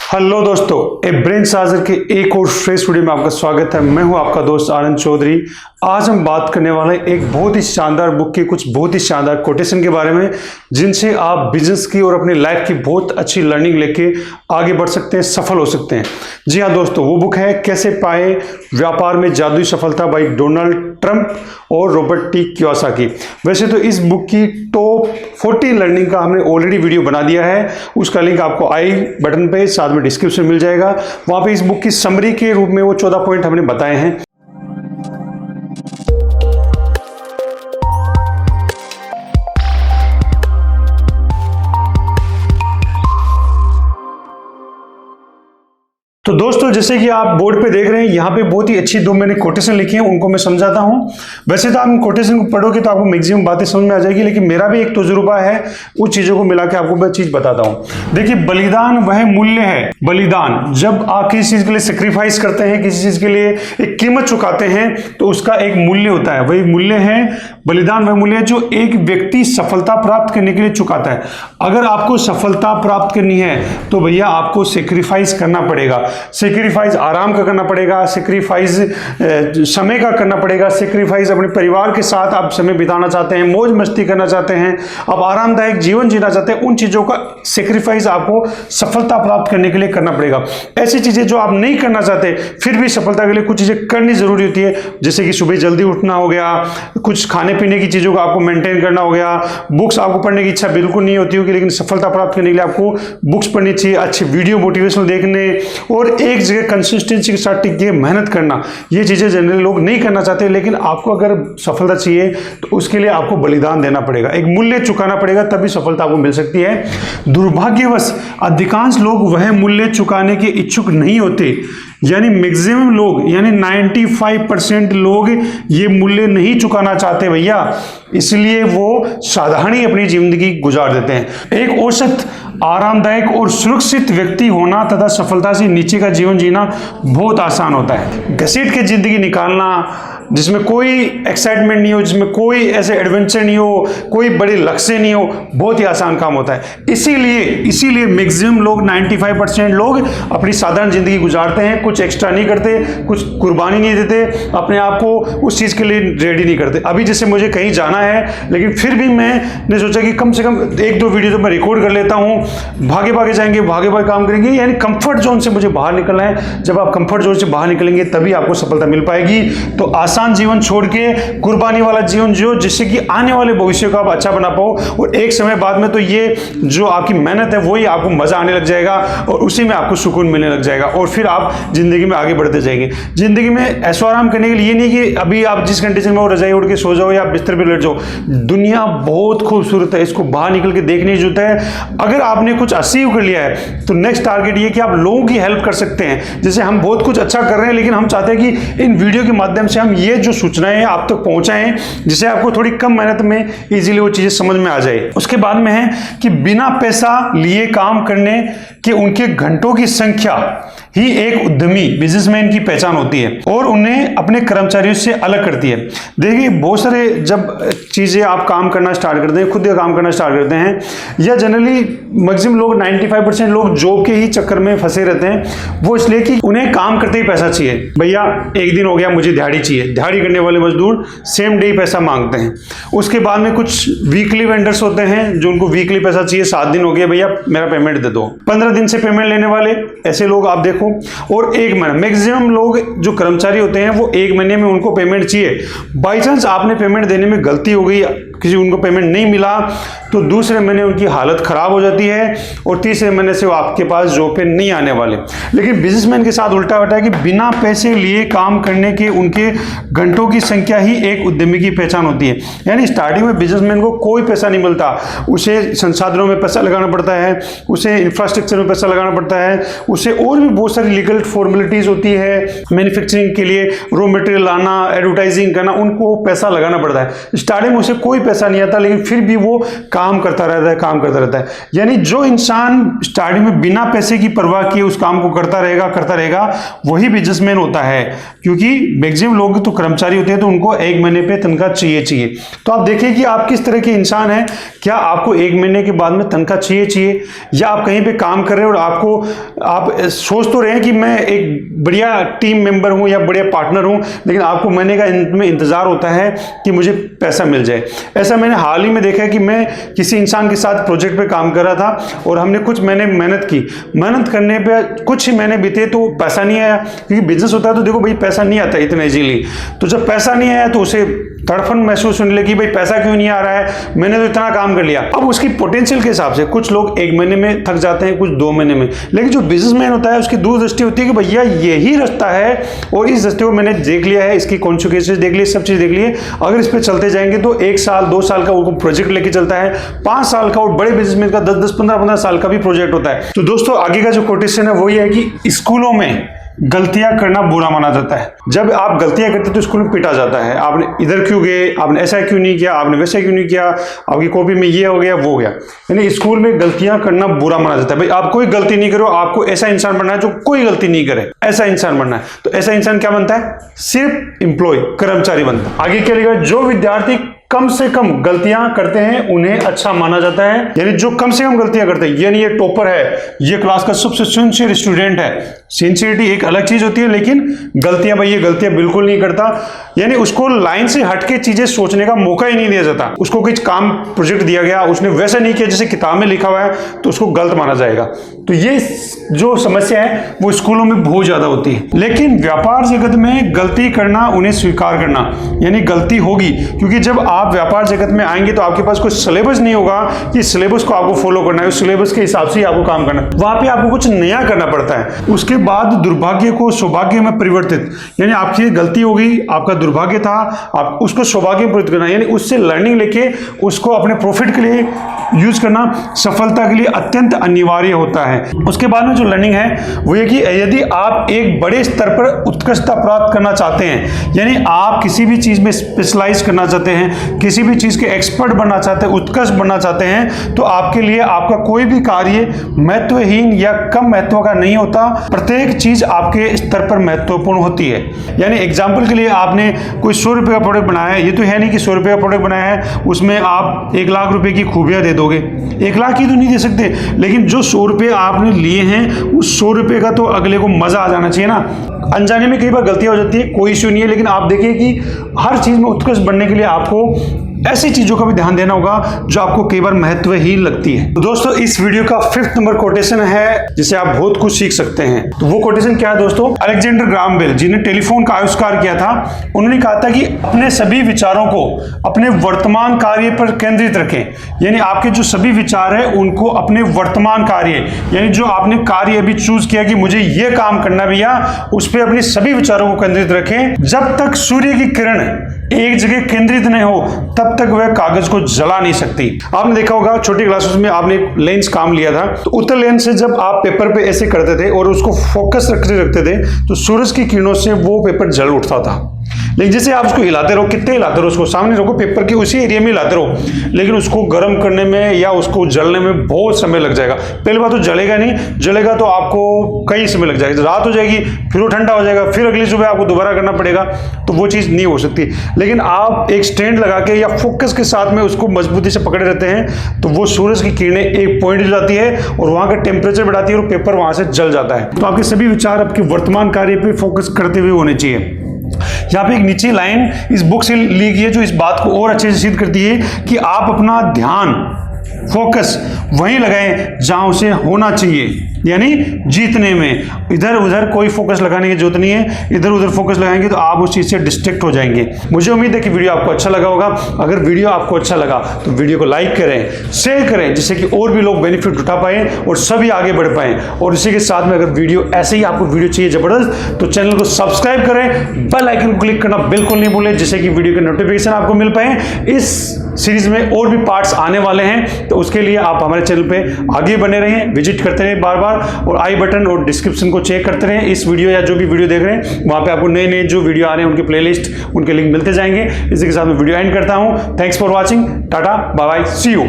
Hello दोस्तों, ए brain charger के एक और फ्रेश वीडियो में आपका स्वागत है। मैं हूं आपका दोस्त आनंद चौधरी। आज हम बात करने वाले हैं एक बहुत ही शानदार बुक के कुछ बहुत ही शानदार कोटेशन के बारे में, जिनसे आप बिजनेस की और अपनी लाइफ की बहुत अच्छी लर्निंग लेके आगे बढ़ सकते हैं, सफल हो सकते हैं। जी हाँ दोस्तों, वो बुक है कैसे पाए व्यापार में जादुई सफलता बाई डोनाल्ड ट्रंप और रॉबर्ट टी कियोसाकी। वैसे तो इस बुक की टॉप 40 लर्निंग का हमने ऑलरेडी वीडियो बना दिया है, उसका लिंक आपको आई बटन पे साथ में डिस्क्रिप्शन मिल जाएगा। वहां पे इस बुक की समरी के रूप में वो 14 पॉइंट हमने बताए हैं। तो दोस्तों, जैसे कि आप बोर्ड पे देख रहे हैं, यहाँ पे बहुत ही अच्छी दो मैंने कोटेशन लिखी हैं, उनको मैं समझाता हूँ। वैसे तो आप कोटेशन को पढ़ोगे तो आपको मैक्सिमम बातें समझ में आ जाएगी, लेकिन मेरा भी एक तजुर्बा है, उस चीजों को मिला के आपको मैं चीज बताता हूँ। देखिए, बलिदान वह मूल्य है, बलिदान जब आप किसी चीज के लिए सेक्रीफाइस करते हैं, किसी चीज के लिए एक कीमत चुकाते हैं, तो उसका एक मूल्य होता है। वही मूल्य है बलिदान, वह मूल्य है जो एक व्यक्ति सफलता प्राप्त करने के लिए चुकाता है। अगर आपको सफलता प्राप्त करनी है तो भैया आपको सेक्रीफाइस करना पड़ेगा। सेक्रीफाइस आराम का करना पड़ेगा, सेक्रीफाइस समय का करना पड़ेगा, सेक्रीफाइस अपने परिवार के साथ आप समय बिताना चाहते हैं, मौज मस्ती करना चाहते हैं, आप आरामदायक जीवन जीना चाहते हैं, उन चीजों का सेक्रीफाइस आपको सफलता प्राप्त करने के लिए करना पड़ेगा। ऐसी चीजें जो आप नहीं करना चाहते फिर भी सफलता के लिए कुछ चीजें करनी जरूरी होती है, जैसे कि सुबह जल्दी उठना हो गया, कुछ खाने पीने की चीजों को आपको मेंटेन करना हो गया, बुक्स आपको पढ़ने की इच्छा बिल्कुल नहीं होती होगी, लेकिन सफलता प्राप्त करने के लिए आपको बुक्स पढ़नी चाहिए, अच्छे वीडियो मोटिवेशनल देखने और एक जगह कंसिस्टेंसी के साथ टिक के मेहनत करना। ये चीजें जनरली लोग नहीं करना चाहते, लेकिन आपको अगर सफलता चाहिए तो उसके लिए आपको बलिदान देना पड़ेगा, एक मूल्य चुकाना पड़ेगा, तभी सफलता आपको मिल सकती है। दुर्भाग्यवश अधिकांश लोग वह मूल्य चुकाने के इच्छुक नहीं होते, यानी मैक्सिमम लोग, यानी 95% लोग ये मूल्य नहीं चुकाना चाहते भैया, इसलिए वो साधारण ही अपनी जिंदगी गुजार देते हैं। एक औसत आरामदायक और सुरक्षित व्यक्ति होना तथा सफलता से नीचे का जीवन जीना बहुत आसान होता है। घसीट के जिंदगी निकालना जिसमें कोई एक्साइटमेंट नहीं हो, जिसमें कोई ऐसे एडवेंचर नहीं हो, कोई बड़े लक्ष्य नहीं हो, बहुत ही आसान काम होता है। इसीलिए मैक्सिमम लोग 95% लोग अपनी साधारण जिंदगी गुजारते हैं, कुछ एक्स्ट्रा नहीं करते, कुछ कुर्बानी नहीं देते, अपने आप को उस चीज के लिए रेडी नहीं करते। अभी जैसे मुझे कहीं जाना है, लेकिन फिर भी मैंने सोचा कि कम से कम 1-2 वीडियो तो मैं रिकॉर्ड कर लेता हूँ, भागे भागे जाएंगे, भागे भागे काम करेंगे, यानी कंफर्ट जोन से मुझे बाहर निकलना है। जब आप कंफर्ट जोन से बाहर निकलेंगे तभी आपको सफलता मिल पाएगी। तो आसान जीवन छोड़ के कुर्बानी वाला जीवन जियो, जिससे कि आने वाले भविष्य को आप अच्छा बना पाओ, और एक समय बाद में तो ये जो आपकी मेहनत है वही आपको मजा आने लग जाएगा और उसी में आपको सुकून मिलने लग जाएगा, और फिर आप जिंदगी में आगे बढ़ते जाएंगे। जिंदगी में ऐशो आराम करने के लिए ये नहीं कि अभी आप जिस कंडीशन में हो रजाई उड़ के सो जाओ या बिस्तर पर लेट जाओ। दुनिया बहुत खूबसूरत है, इसको बाहर निकल के देखने की जरूरत है। अगर आपने कुछ अचीव कर लिया है तो नेक्स्ट टारगेट ये कि आप लोगों की हेल्प कर सकते हैं। जैसे हम बहुत कुछ अच्छा कर रहे हैं, लेकिन हम चाहते हैं कि इन वीडियो के माध्यम से हम ये जो सूचनाएं आप तक पहुंचाएं, जिससे आपको थोड़ी कम मेहनत में इजीली वो चीजें समझ में आ जाए। उसके बाद में है कि बिना पैसा लिए काम करने के उनके घंटों की संख्या ही एक उद्यमी बिजनेसमैन की पहचान होती है और उन्हें अपने कर्मचारियों से अलग करती है। देखिए, बहुत सारे जब चीजें आप काम करना स्टार्ट करते हैं, खुद का काम करना स्टार्ट करते हैं, या जनरली मैक्सिमम लोग 95% लोग जॉब के ही चक्कर में फंसे रहते हैं। वो इसलिए कि उन्हें काम करते ही पैसा चाहिए। भैया एक दिन हो गया, मुझे दिहाड़ी चाहिए। दिहाड़ी करने वाले मजदूर सेम डे पैसा मांगते हैं। उसके बाद में कुछ वीकली वेंडर्स होते हैं जो उनको वीकली पैसा चाहिए। 7 दिन हो गया, भैया मेरा पेमेंट दे दो। 15 दिन से पेमेंट लेने वाले ऐसे लोग आप देखो, और 1 महीना। मैक्सिमम लोग जो कर्मचारी होते हैं वो 1 महीने में उनको पेमेंट चाहिए। बाई चांस आपने पेमेंट देने में गलती हो गई, किसी उनको पेमेंट नहीं मिला, तो दूसरे महीने उनकी हालत खराब हो जाती है और तीसरे महीने से वो आपके पास जॉब पे नहीं आने वाले। लेकिन बिजनेसमैन के साथ उल्टा होता है कि बिना पैसे लिए काम करने के उनके घंटों की संख्या ही एक उद्यमी की पहचान होती है। यानी स्टार्टिंग में बिजनेसमैन को कोई पैसा नहीं मिलता, उसे संसाधनों में पैसा लगाना पड़ता है, उसे इंफ्रास्ट्रक्चर में पैसा लगाना पड़ता है, उसे और भी बहुत सारी लीगल फॉर्मेलिटीज होती है। मैन्युफैक्चरिंग के लिए रॉ मटेरियल लाना, एडवर्टाइजिंग करना, उनको पैसा लगाना पड़ता है। स्टार्टिंग में उसे कोई पैसा नहीं आता, लेकिन फिर भी वो काम करता रहता है। यानी जो इंसान स्टार्टिंग में बिना पैसे की परवाह किए उस काम को करता रहेगा वही बिजनेसमैन होता है। क्योंकि मैक्सिमम लोग तो कर्मचारी होते हैं तो उनको 1 महीने पे तनख्वाह चाहिए। तो आप देखिए कि आप किस तरह के इंसान हैं। क्या आपको 1 महीने के बाद में तनख्वाह चाहिए, या आप कहीं पे काम कर रहे हैं और आप सोच तो रहे हैं कि मैं एक बढ़िया टीम मेंबर हूं या बढ़िया पार्टनर हूं, लेकिन आपको महीने का में इंतजार होता है कि मुझे पैसा मिल जाए। ऐसा मैंने हाल ही में देखा है कि मैं किसी इंसान के साथ प्रोजेक्ट पे काम कर रहा था और हमने कुछ महीने मेहनत करने पे कुछ ही महीने बीते तो पैसा नहीं आया। क्योंकि बिजनेस होता है तो देखो भाई पैसा नहीं आता इतना इजीली। तो जब पैसा नहीं आया तो उसे तड़फन महसूस होने लगी, भाई पैसा क्यों नहीं आ रहा है, मैंने तो इतना काम कर लिया। अब उसकी पोटेंशियल के हिसाब से कुछ लोग 1 महीने में थक जाते हैं, कुछ 2 महीने में, लेकिन जो बिजनेसमैन होता है उसकी दूरदृष्टि होती है कि भैया यही रास्ता है और इस रास्ते को मैंने देख लिया है, इसकी कॉन्सिक्वेंसेस देख लिए, सब चीज देख लिए। अगर इस पर चलते जाएंगे तो 1 साल 2 साल का वो प्रोजेक्ट लेके चलता है, 5 साल का और बड़े बिजनेसमैन का 10-10 15-15 साल का भी प्रोजेक्ट होता है। तो दोस्तों आगे का जो कोटेशन है वो ये है कि स्कूलों में गलतियां करना बुरा माना जाता है। जब आप गलतियां करते तो स्कूल में पीटा जाता है, आपने इधर क्यों गए, आपने ऐसा क्यों नहीं किया, आपने वैसा क्यों नहीं किया, आपकी कॉपी में ये हो गया वो हो गया। यानी स्कूल में गलतियां करना बुरा माना जाता है। भाई आप कोई गलती नहीं करो, आपको ऐसा इंसान बनना है जो कोई गलती नहीं करे, ऐसा इंसान बनना है। तो ऐसा इंसान क्या बनता है, सिर्फ एम्प्लॉय कर्मचारी बनता है। आगे क्या लिखा है, जो विद्यार्थी कम से कम गलतियां करते हैं उन्हें अच्छा माना जाता है। यानी जो कम से कम गलतियां करते हैं, यानी ये टॉपर है, ये क्लास का सबसे सिंसियर स्टूडेंट है। सिंसियरिटी एक अलग चीज होती है, लेकिन गलतियां, भाई ये गलतियां बिल्कुल नहीं करता, यानी उसको लाइन से हटके चीजें सोचने का मौका ही नहीं दिया जाता। उसको कुछ काम प्रोजेक्ट दिया गया, उसने वैसा नहीं किया जैसे किताब में लिखा हुआ है, तो उसको गलत माना जाएगा। तो ये जो समस्या है वो स्कूलों में बहुत ज्यादा होती है। लेकिन व्यापार जगत में गलती करना, उन्हें स्वीकार करना, यानी गलती होगी, क्योंकि जब आप व्यापार जगत में आएंगे तो आपके पास कोई सिलेबस नहीं होगा कि सिलेबस को आपको फॉलो करना है, उस सिलेबस के हिसाब से ही आपको काम करना है। वहां पे आपको कुछ नया करना पड़ता है। उसके बाद दुर्भाग्य को सौभाग्य में परिवर्तित, यानी आपकी गलती होगी, आपका दुर्भाग्य था, आप उसको सौभाग्य में परिवर्तित करना, यानी उससे लर्निंग लेके उसको अपने प्रॉफिट के लिए यूज करना सफलता के लिए अत्यंत अनिवार्य होता है। उसके बाद में जो लर्निंग है वो ये कि यदि आप एक बड़े स्तर पर उत्कृष्टता प्राप्त करना चाहते हैं, यानी आप किसी भी चीज में स्पेशलाइज करना चाहते हैं, किसी भी चीज के एक्सपर्ट बनना चाहते हैं, उत्कृष्ट बनना चाहते हैं, तो आपके लिए आपका कोई भी कार्य महत्वहीन या कम महत्व का नहीं होता। प्रत्येक चीज आपके स्तर पर महत्वपूर्ण होती है। यानी एग्जाम्पल के लिए आपने कोई 100 रुपए का प्रोडक्ट बनाया है, ये तो है नहीं कि 100 रुपए का प्रोडक्ट बनाया है उसमें आप 1 लाख रुपए की खूबियां दे दोगे। 1 लाख की तो नहीं दे सकते, लेकिन जो 100 रुपए आपने लिए हैं उस 100 रुपए का तो अगले को मजा आ जाना चाहिए ना। अनजाने में कई बार गलतियां हो जाती है, कोई इश्यू नहीं है, लेकिन आप देखिए कि हर चीज में उत्कृष्ट बनने के लिए आपको ऐसी चीजों का भी ध्यान देना होगा जो आपको कई बार महत्वहीन लगती है। तो दोस्तों इस वीडियो का 5th नंबर कोटेशन है जिसे आप बहुत कुछ सीख सकते हैं। तो वो कोटेशन क्या है दोस्तों, अलेक्जेंडर ग्राहम बेल जिन्हें टेलीफोन का आविष्कार किया था, उन्होंने कहा था कि अपने सभी विचारों को अपने वर्तमान कार्य पर केंद्रित रखें। यानी आपके जो सभी विचार है उनको अपने वर्तमान कार्य, यानी जो आपने कार्य अभी चूज किया कि मुझे ये काम करना भैया, उस पर अपने सभी विचारों को केंद्रित रखें। जब तक सूर्य की किरण एक जगह केंद्रित नहीं हो तब तक वह कागज को जला नहीं सकती। आपने देखा होगा छोटी क्लासेस में आपने लेंस काम लिया था, तो उत्तर लेंस से जब आप पेपर पे ऐसे करते थे और उसको फोकस रखते थे तो सूरज की किरणों से वो पेपर जल उठता था। लेकिन जैसे आप उसको हिलाते रहो, कितने हिलाते रहो, उसको सामने रखो पेपर के उसी एरिया में हिलाते रहो, लेकिन उसको गर्म करने में या उसको जलने में बहुत समय लग जाएगा। पहली बात तो जलेगा नहीं, जलेगा तो आपको कई समय लग जाएगा, रात हो जाएगी, फिर वो ठंडा हो जाएगा, फिर अगली सुबह आपको दोबारा करना पड़ेगा, तो वो चीज़ नहीं हो सकती। लेकिन आप एक स्टैंड लगा के या फोकस के साथ में उसको मजबूती से पकड़े रहते हैं तो वो सूरज की किरणें एक पॉइंट जाती है और वहां का टेम्परेचर बढ़ाती है और पेपर वहां से जल जाता है। तो आपके सभी विचार आपके वर्तमान कार्य पे फोकस करते हुए होने चाहिए। यहाँ पे एक नीचे लाइन इस बुक से ली गई है जो इस बात को और अच्छे से सिद्ध करती है कि आप अपना ध्यान फोकस वहीं लगाएं जहां उसे होना चाहिए, यानी जीतने में। इधर उधर कोई फोकस लगाने की जरूरत नहीं है, इधर उधर फोकस लगाएंगे तो आप उस चीज से डिस्ट्रैक्ट हो जाएंगे। मुझे उम्मीद है कि वीडियो आपको अच्छा लगा होगा। अगर वीडियो आपको अच्छा लगा तो वीडियो को लाइक करें, शेयर करें, जिससे कि और भी लोग बेनिफिट उठा पाएं और सभी आगे बढ़ पाएं। और इसी के साथ में अगर वीडियो ऐसे ही आपको वीडियो चाहिए जबरदस्त तो चैनल को सब्सक्राइब करें, बेल आइकन को क्लिक करना बिल्कुल नहीं भूलें, जिससे कि वीडियो के नोटिफिकेशन आपको मिल पाए। इस सीरीज में और भी पार्ट्स आने वाले हैं, तो उसके लिए आप हमारे चैनल पे आगे बने रहें, विजिट करते रहें बार बार। और आई बटन और डिस्क्रिप्शन को चेक करते रहें। इस वीडियो या जो भी वीडियो देख रहे हैं वहाँ पे आपको नए नए जो वीडियो आ रहे हैं उनके प्लेलिस्ट, उनके लिंक मिलते जाएंगे। इसी के साथ मैं वीडियो एंड करता हूँ। Thanks for watching, tata bye bye, see you.